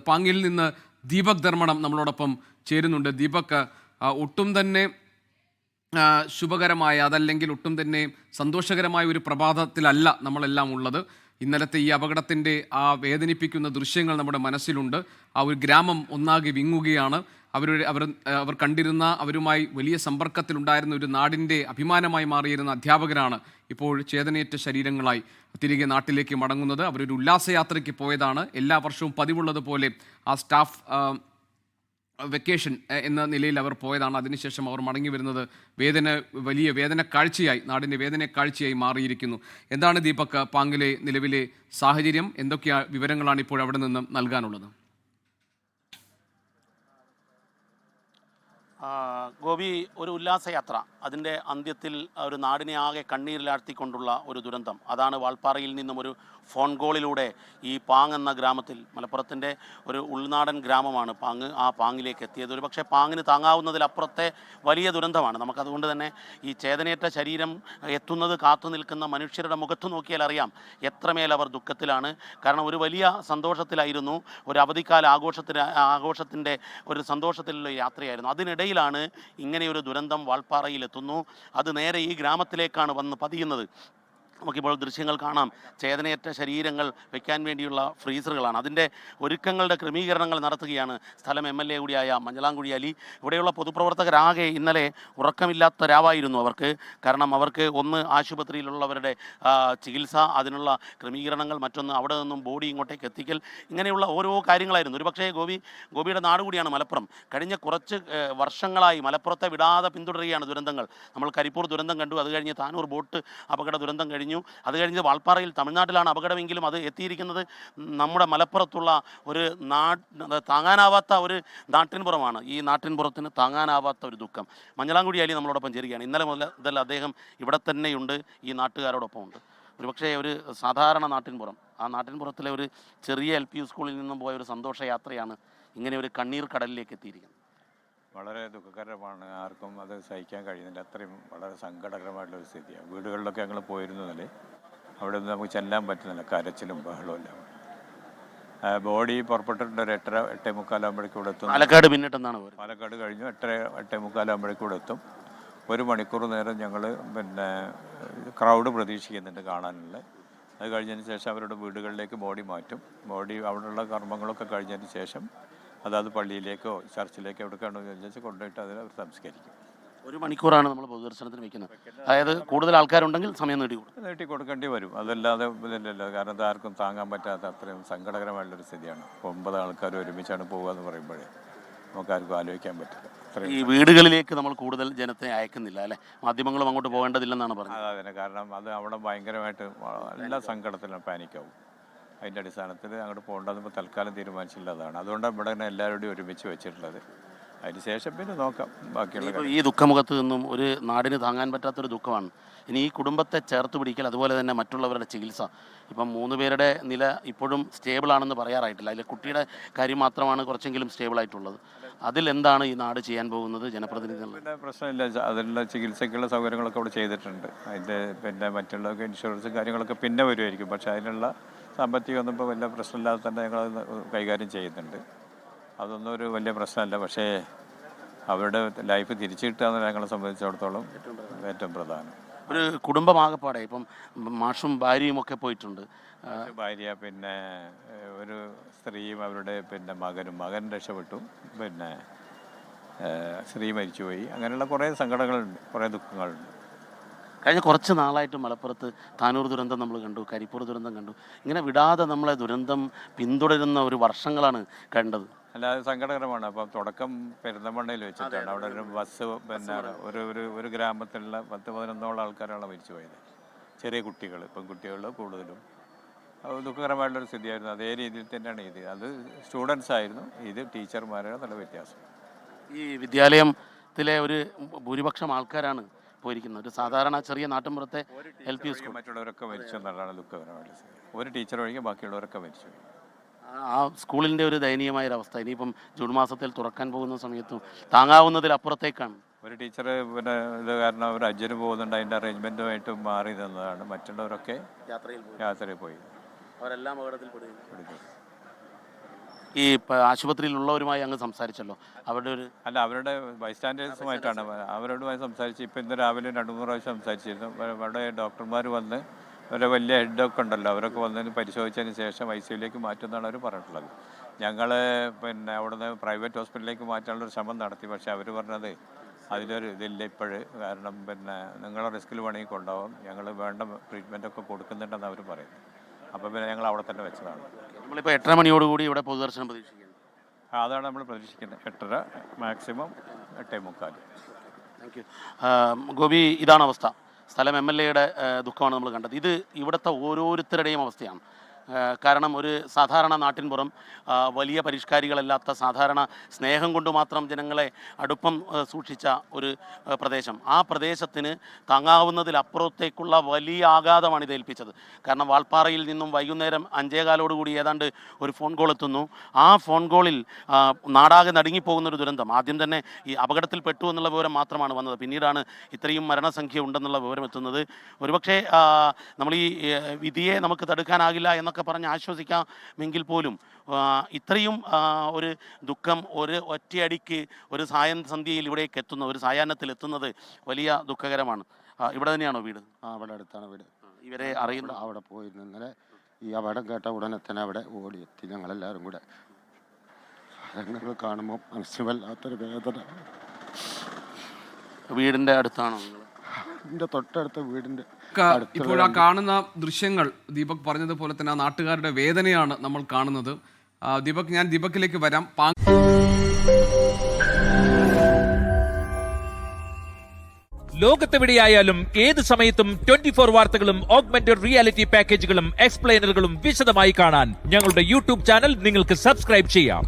പാങ്ങിൽ നിന്ന് ദീപക് ധർമ്മടം നമ്മളോടൊപ്പം ചേരുന്നുണ്ട്. ദീപക്, ഒട്ടും തന്നെ ശുഭകരമായ അതല്ലെങ്കിൽ ഒട്ടും തന്നെ സന്തോഷകരമായ ഒരു പ്രഭാതത്തിലല്ല നമ്മളെല്ലാം ഉള്ളത്. ഇന്നലത്തെ ഈ അപകടത്തിൻ്റെ ആ വേദനിപ്പിക്കുന്ന ദൃശ്യങ്ങൾ നമ്മുടെ മനസ്സിലുണ്ട്. ആ ഒരു ഗ്രാമം ഒന്നാകെ വിങ്ങുകയാണ്. അവർ കണ്ടിരുന്ന, അവരുമായി വലിയ സമ്പർക്കത്തിലുണ്ടായിരുന്ന ഒരു നാടിൻ്റെ അഭിമാനമായി മാറിയിരുന്ന അധ്യാപകരാണ് ഇപ്പോൾ ചേതനയേറ്റ ശരീരങ്ങളായി തിരികെ നാട്ടിലേക്ക് മടങ്ങുന്നത്. അവരൊരു ഉല്ലാസയാത്രയ്ക്ക് പോയതാണ്. എല്ലാ വർഷവും പതിവുള്ളതുപോലെ ആ സ്റ്റാഫ് വെക്കേഷൻ എന്ന നിലയിൽ അവർ പോയതാണ്. അതിനുശേഷം അവർ മടങ്ങി വരുന്നത് വലിയ വേദന കാഴ്ചയായി, നാടിൻ്റെ വേദന കാഴ്ചയായി മാറിയിരിക്കുന്നു. എന്താണ് ദീപക് പാങ്ങിലെ നിലവിലെ സാഹചര്യം? എന്തൊക്കെ വിവരങ്ങളാണ് ഇപ്പോൾ അവിടെ നിന്ന് നൽകാനുള്ളത്? ഗോപി, ഒരു ഉല്ലാസയാത്ര, അതിൻ്റെ അന്ത്യത്തിൽ ഒരു നാടിനെ ആകെ കണ്ണീരിലാഴ്ത്തിക്കൊണ്ടുള്ള ഒരു ദുരന്തം. അതാണ് വാൾപ്പാറയിൽ നിന്നും ഒരു ഫോൺ കോളിലൂടെ ഈ പാങ് എന്ന ഗ്രാമത്തിൽ, മലപ്പുറത്തിൻ്റെ ഒരു ഉൾനാടൻ ഗ്രാമമാണ് പാങ്, ആ പാങ്ങിലേക്ക് എത്തിയത്. ഒരു പക്ഷേ പാങ്ങിന് താങ്ങാവുന്നതിലപ്പുറത്തെ വലിയ ദുരന്തമാണ്. നമുക്കതുകൊണ്ട് തന്നെ ഈ ചേതനയേറ്റ ശരീരം എത്തുന്നത് കാത്തു നിൽക്കുന്ന മനുഷ്യരുടെ മുഖത്ത് നോക്കിയാൽ അറിയാം എത്രമേൽ അവർ ദുഃഖത്തിലാണ്. കാരണം ഒരു വലിയ സന്തോഷത്തിലായിരുന്നു, ഒരു അവധിക്കാല ആഘോഷത്തിൻ്റെ ഒരു സന്തോഷത്തിലുള്ള യാത്രയായിരുന്നു. അതിനിടയിലാണ് ഇങ്ങനെയൊരു ദുരന്തം വാൾപ്പാറയിൽ എത്തുന്നു. അത് നേരെ ഈ ഗ്രാമത്തിലേക്കാണ് വന്ന് പതിയുന്നത്. നമുക്കിപ്പോൾ ദൃശ്യങ്ങൾ കാണാം. ചേതനയേറ്റ ശരീരങ്ങൾ വയ്ക്കാൻ വേണ്ടിയുള്ള ഫ്രീസറുകളാണ്. അതിൻ്റെ ഒരുക്കങ്ങളുടെ ക്രമീകരണങ്ങൾ നടത്തുകയാണ് സ്ഥലം MLA കൂടിയായ മഞ്ഞളാംകുഴി അലി. ഇവിടെയുള്ള പൊതുപ്രവർത്തകരാകെ ഇന്നലെ ഉറക്കമില്ലാത്ത രാവായിരുന്നു അവർക്ക്. കാരണം അവർക്ക് ഒന്ന് ആശുപത്രിയിലുള്ളവരുടെ ചികിത്സ, അതിനുള്ള ക്രമീകരണങ്ങൾ, മറ്റൊന്ന് അവിടെ നിന്നും ബോഡി ഇങ്ങോട്ടേക്ക് എത്തിക്കൽ, ഇങ്ങനെയുള്ള ഓരോ കാര്യങ്ങളായിരുന്നു. ഒരുപക്ഷേ ഗോപിയുടെ നാട് കൂടിയാണ് മലപ്പുറം. കഴിഞ്ഞ കുറച്ച് വർഷങ്ങളായി മലപ്പുറത്തെ വിടാതെ പിന്തുടരുകയാണ് ദുരന്തങ്ങൾ. നമ്മൾ കരിപ്പൂർ ദുരന്തം കണ്ടു, അത് കഴിഞ്ഞ് താനൂർ ബോട്ട് അപകട ദുരന്തം കഴിഞ്ഞു, അത് വാൾപ്പാറയിൽ തമിഴ്നാട്ടിലാണ് അപകടമെങ്കിലും അത് എത്തിയിരിക്കുന്നത് നമ്മുടെ മലപ്പുറത്തുള്ള ഒരു താങ്ങാനാവാത്ത ഒരു നാട്ടിൻപുറമാണ്. ഈ നാട്ടിൻപുറത്തിന് താങ്ങാനാവാത്ത ഒരു ദുഃഖം. മഞ്ഞളാംകുഴി അലി നമ്മളോടൊപ്പം ചേരുകയാണ്. ഇന്നലെ മുതൽ അദ്ദേഹം ഇവിടെ തന്നെയുണ്ട്, ഈ നാട്ടുകാരോടൊപ്പം ഉണ്ട്. ഒരുപക്ഷെ ഒരു സാധാരണ നാട്ടിൻപുറം, ആ നാട്ടിൻപുറത്തിലെ ഒരു ചെറിയ LP സ്കൂളിൽ നിന്നും പോയ ഒരു സന്തോഷയാത്രയാണ് ഇങ്ങനെ ഒരു കണ്ണീർ കടലിലേക്ക് എത്തിയിരിക്കുന്നത്. വളരെ ദുഃഖകരമാണ്. ആർക്കും അത് സഹിക്കാൻ കഴിയുന്നില്ല. അത്രയും വളരെ സങ്കടകരമായിട്ടുള്ളൊരു സ്ഥിതിയാണ്. വീടുകളിലൊക്കെ ഞങ്ങൾ പോയിരുന്നതിൽ അവിടെ ഒന്നും നമുക്ക് ചെല്ലാൻ പറ്റുന്നില്ല, കരച്ചിലും ബഹളവും എല്ലാം. ബോഡി പുറപ്പെട്ടിട്ടുണ്ട് ഒരു 8:45 ആകുമ്പോഴേക്കും ഇവിടെ എത്തും. പാലക്കാട് പിന്നിട്ടെന്നാണ് പറയുന്നത്. പാലക്കാട് കഴിഞ്ഞു 8:45 ആകുമ്പോഴേക്കും ഇവിടെ എത്തും. 1 മണിക്കൂർ നേരം ഞങ്ങൾ ക്രൗഡ് പ്രതീക്ഷിക്കുന്നുണ്ട് കാണാനുള്ള. അത് കഴിഞ്ഞതിന് ശേഷം അവരുടെ വീടുകളിലേക്ക് ബോഡി മാറ്റും. ബോഡി അവിടെയുള്ള കർമ്മങ്ങളൊക്കെ കഴിഞ്ഞതിന് ശേഷം അതായത് പള്ളിയിലേക്കോ ചർച്ചിലേക്കോ എവിടെക്കാണോ വിചാരിച്ച് കൊണ്ടുപോയിട്ട് അതിൽ അവർ സംസ്കരിക്കും. 1 മണിക്കൂറാണ് നമ്മൾ പൊതുദർശനത്തിന് വെക്കുന്നത്. അതായത് കൂടുതൽ ആൾക്കാരുണ്ടെങ്കിൽ സമയം നീട്ടി കൊടുക്കേണ്ടി വരും. അതല്ലാതെ ഇതില്ലല്ലോ. കാരണം അത് ആർക്കും താങ്ങാൻ പറ്റാത്ത അത്രയും സങ്കടകരമായിട്ടുള്ളൊരു സ്ഥിതിയാണ്. 9 ആൾക്കാർ ഒരുമിച്ചാണ് പോകുക എന്ന് പറയുമ്പോഴേ നമുക്കാർക്കും ആലോചിക്കാൻ പറ്റില്ല. ഈ വീടുകളിലേക്ക് നമ്മൾ കൂടുതൽ ജനത്തെ അയക്കുന്നില്ല അല്ലേ? മാധ്യമങ്ങളും അങ്ങോട്ട് പോകേണ്ടതില്ലെന്നാണ് പറഞ്ഞത്. അതിന് കാരണം അത് അവിടെ ഭയങ്കരമായിട്ട് എല്ലാ സങ്കടത്തിലും പാനിക്കാവും. അതിൻ്റെ അടിസ്ഥാനത്തിൽ അങ്ങോട്ട് പോകേണ്ടതെന്ന് തൽക്കാലം തീരുമാനിച്ചില്ല. അതാണ് അതുകൊണ്ട് ഇവിടെ തന്നെ എല്ലാവരുടെയും ഒരുമിച്ച് വെച്ചിട്ടുള്ളത്. അതിന് ശേഷം പിന്നെ നോക്കാം ബാക്കിയുള്ള. ഈ ദുഃഖമുഖത്ത് നിന്നും ഒരു നാടിന് താങ്ങാൻ പറ്റാത്തൊരു ദുഃഖമാണ്. ഇനി ഈ കുടുംബത്തെ ചേർത്ത് പിടിക്കൽ, അതുപോലെ തന്നെ മറ്റുള്ളവരുടെ ചികിത്സ. ഇപ്പം 3 പേരുടെ നില ഇപ്പോഴും സ്റ്റേബിളാണെന്ന് പറയാറായിട്ടില്ല. അതിൽ കുട്ടിയുടെ കാര്യം മാത്രമാണ് കുറച്ചെങ്കിലും സ്റ്റേബിളായിട്ടുള്ളത്. അതിലെന്താണ് ഈ നാട് ചെയ്യാൻ പോകുന്നത് ജനപ്രതിനിധികൾ? പിന്നെ പ്രശ്നമില്ല, അതിനുള്ള ചികിത്സയ്ക്കുള്ള സൗകര്യങ്ങളൊക്കെ അവിടെ ചെയ്തിട്ടുണ്ട്. അതിൻ്റെ മറ്റുള്ള ഇൻഷുറൻസും കാര്യങ്ങളൊക്കെ പിന്നെ വരുമായിരിക്കും. പക്ഷേ അതിനുള്ള സാമ്പത്തികമൊന്നും ഇപ്പോൾ വലിയ പ്രശ്നമില്ലാതെ തന്നെ ഞങ്ങളത് കൈകാര്യം ചെയ്യുന്നുണ്ട്. അതൊന്നും ഒരു വലിയ പ്രശ്നമല്ല. പക്ഷേ അവരുടെ ലൈഫ് തിരിച്ചു കിട്ടുക എന്ന് ഞങ്ങളെ സംബന്ധിച്ചിടത്തോളം ഏറ്റവും പ്രധാനം. ഒരു കുടുംബമാകപ്പാടെ ഇപ്പം മാഷും ഭാര്യയും ഒക്കെ പോയിട്ടുണ്ട്. ഭാര്യ, പിന്നെ ഒരു സ്ത്രീയും അവരുടെ മകൻ രക്ഷപ്പെട്ടു, സ്ത്രീ മരിച്ചുപോയി. അങ്ങനെയുള്ള കുറേ സങ്കടങ്ങളുണ്ട്, കുറേ ദുഃഖങ്ങളുണ്ട്. കഴിഞ്ഞ കുറച്ച് നാളായിട്ട് മലപ്പുറത്ത് താനൂർ ദുരന്തം നമ്മൾ കണ്ടു, കരിപ്പൂർ ദുരന്തം കണ്ടു. ഇങ്ങനെ വിടാതെ നമ്മളെ ദുരന്തം പിന്തുടരുന്ന ഒരു വർഷങ്ങളാണ് കണ്ടത്. അല്ലാതെ സങ്കടകരമാണ്. അപ്പം തുടക്കം പെരിന്തൽമണ്ണയിൽ വെച്ചിട്ടാണ്. അവിടെ ഒരു ബസ് ഒരു ഗ്രാമത്തിലുള്ള 10-11 ആൾക്കാരാണ് മരിച്ചു പോയത്. ചെറിയ കുട്ടികൾ, പെൺകുട്ടികൾ കൂടുതലും. ദുഃഖകരമായിട്ടുള്ളൊരു സ്ഥിതിയായിരുന്നു. അതേ രീതിയിൽ തന്നെയാണ് ഇത്. അത് സ്റ്റുഡൻസ് ആയിരുന്നു, ഇത് ടീച്ചർമാരുടെ നല്ല വ്യത്യാസം. ഈ വിദ്യാലയത്തിലെ ഒരു ഭൂരിപക്ഷം ആൾക്കാരാണ് പോയിരിക്കുന്നത്. ഒരു സാധാരണ ചെറിയ നാട്ടിൻപുറത്തെ LP സ്കൂൾ. മറ്റുള്ളവരൊക്കെ മരിച്ചു എന്നതാണ് ദുഃഖകരമായിട്ടുള്ള സ്ഥിതി. ഒരു ടീച്ചർ ഒഴികെ ബാക്കിയുള്ളവരൊക്കെ മരിച്ചു. ആ സ്കൂളിൻ്റെ ഒരു ദയനീയമായൊരവസ്ഥ ഇനിയിപ്പം ജൂൺ മാസത്തിൽ തുറക്കാൻ പോകുന്ന സമയത്തും താങ്ങാവുന്നതിലപ്പുറത്തേക്കാണ്. ഒരു ടീച്ചർ ഇത് കാരണം അവർ ഹജ്ജിന് പോകുന്നുണ്ട്, അതിൻ്റെ അറേഞ്ച്മെൻറ്റുമായിട്ട് മാറി നിന്നതാണ്. മറ്റുള്ളവരൊക്കെ യാത്രയിൽ പോയി. അവരെല്ലാം അപകടത്തിൽ പെടുകയും. ഈ ആശുപത്രിയിലുള്ളവരുമായി അങ്ങ് സംസാരിച്ചല്ലോ, അവരുടെ ഒരു അല്ല, അവരുടെ ബൈസ്റ്റാൻഡേഴ്സുമായിട്ടാണ് അവരോടുമായി സംസാരിച്ച്. ഇപ്പം ഇന്ന് രാവിലെ 2-3 പ്രാവശ്യം സംസാരിച്ചിരുന്നു. അവിടെ ഡോക്ടർമാർ വന്ന് ഒരു വലിയ ഹെഡൊക്കെ ഉണ്ടല്ലോ, അവരൊക്കെ വന്നതിന് പരിശോധിച്ചതിന് ശേഷം ICUലേക്ക് മാറ്റുമെന്നാണ് അവർ പറഞ്ഞിട്ടുള്ളത്. ഞങ്ങൾ പിന്നെ അവിടുന്ന് പ്രൈവറ്റ് ഹോസ്പിറ്റലിലേക്ക് മാറ്റാനുള്ളൊരു ശ്രമം നടത്തി. പക്ഷേ അവർ പറഞ്ഞത് അതിലൊരു ഇതില്ല ഇപ്പോഴ്, കാരണം പിന്നെ നിങ്ങളെ റിസ്കിൽ വേണമെങ്കിൽ കൊണ്ടുപോകും, ഞങ്ങൾ വേണ്ട ട്രീറ്റ്മെൻറ്റൊക്കെ കൊടുക്കുന്നുണ്ടെന്ന് അവർ പറയുന്നു. അപ്പോൾ പിന്നെ ഞങ്ങൾ അവിടെ തന്നെ വെച്ചതാണ്. നമ്മളിപ്പോൾ 8:30 മണിയോടുകൂടി ഇവിടെ പൊതുദർശനം പ്രതീക്ഷിക്കുന്നത്. അതാണ് നമ്മൾ പ്രതീക്ഷിക്കുന്നത്. 8:30 മാക്സിമം 8:45. Thank you. ഗോപി, ഇതാണ് അവസ്ഥ. സ്ഥലം MLAയുടെ ദുഃഖമാണ് നമ്മൾ കണ്ടത്. ഇത് ഇവിടുത്തെ ഓരോരുത്തരുടെയും അവസ്ഥയാണ്. കാരണം ഒരു സാധാരണ നാട്ടിൻപുറം, വലിയ പരിഷ്കാരികളല്ലാത്ത സാധാരണ സ്നേഹം കൊണ്ട് മാത്രം ജനങ്ങളെ അടുപ്പം സൂക്ഷിച്ച ഒരു പ്രദേശം. ആ പ്രദേശത്തിന് താങ്ങാവുന്നതിലപ്പുറത്തേക്കുള്ള വലിയ ആഘാതമാണ് ഇത് ഏൽപ്പിച്ചത്. കാരണം വാൾപ്പാറയിൽ നിന്നും വൈകുന്നേരം 5:15 ഏതാണ്ട് ഒരു ഫോൺ കോൾ എത്തുന്നു. ആ ഫോൺ കോളിൽ നാടാകെ നടുങ്ങിപ്പോകുന്നൊരു ദുരന്തം. ആദ്യം തന്നെ ഈ അപകടത്തിൽ പെട്ടു എന്നുള്ള വിവരം മാത്രമാണ് വന്നത്. പിന്നീടാണ് ഇത്രയും മരണസംഖ്യ ഉണ്ടെന്നുള്ള വിവരം എത്തുന്നത്. ഒരുപക്ഷെ നമ്മൾ ഈ വിധിയെ നമുക്ക് തടുക്കാനാകില്ല എന്നൊക്കെ പറഞ്ഞ് ആശ്വസിക്കാമെങ്കിൽ പോലും ഇത്രയും ഒരു ദുഃഖം ഒരു ഒറ്റയടിക്ക് ഒരു സന്ധ്യയിൽ ഇവിടേക്ക് എത്തുന്ന, ഒരു സായാഹ്നത്തിൽ എത്തുന്നത് വലിയ ദുഃഖകരമാണ്. ഇവിടെ തന്നെയാണോ വീട്? അവിടെ അടുത്താണ് വീട്. ഇവരെ അറിയുന്ന അവിടെ പോയിരുന്നു. ഇന്നലെ ഈ അപകടം കേട്ട ഉടനെ തന്നെ അവിടെ ഓടിയെത്തി ഞങ്ങളെല്ലാവരും കൂടെ. ഞങ്ങൾ കാണുമ്പോൾ മനസ്സിന് വല്ലാത്തൊരു വേദന. വീടിൻ്റെ അടുത്താണോ? എൻ്റെ തൊട്ടടുത്ത വീടിൻ്റെ ഇപ്പോൾ ആ കാണുന്ന ദൃശ്യങ്ങൾ ദീപക് പറഞ്ഞതുപോലെ തന്നെ ആ നാട്ടുകാരുടെ വേദനയാണ് നമ്മൾ കാണുന്നത്. ദീപക്, ഞാൻ ദീപക്കിലേക്ക് വരാം. ലോകത്തെവിടെയായാലും ഏത് സമയത്തും 24 വാർത്തകളും ഓഗ്മെന്റഡ് റിയാലിറ്റി പാക്കേജുകളും എക്സ്പ്ലെയിനറുകളും വിശദമായി കാണാൻ ഞങ്ങളുടെ YouTube ചാനൽ നിങ്ങൾക്ക് സബ്സ്ക്രൈബ് ചെയ്യാം.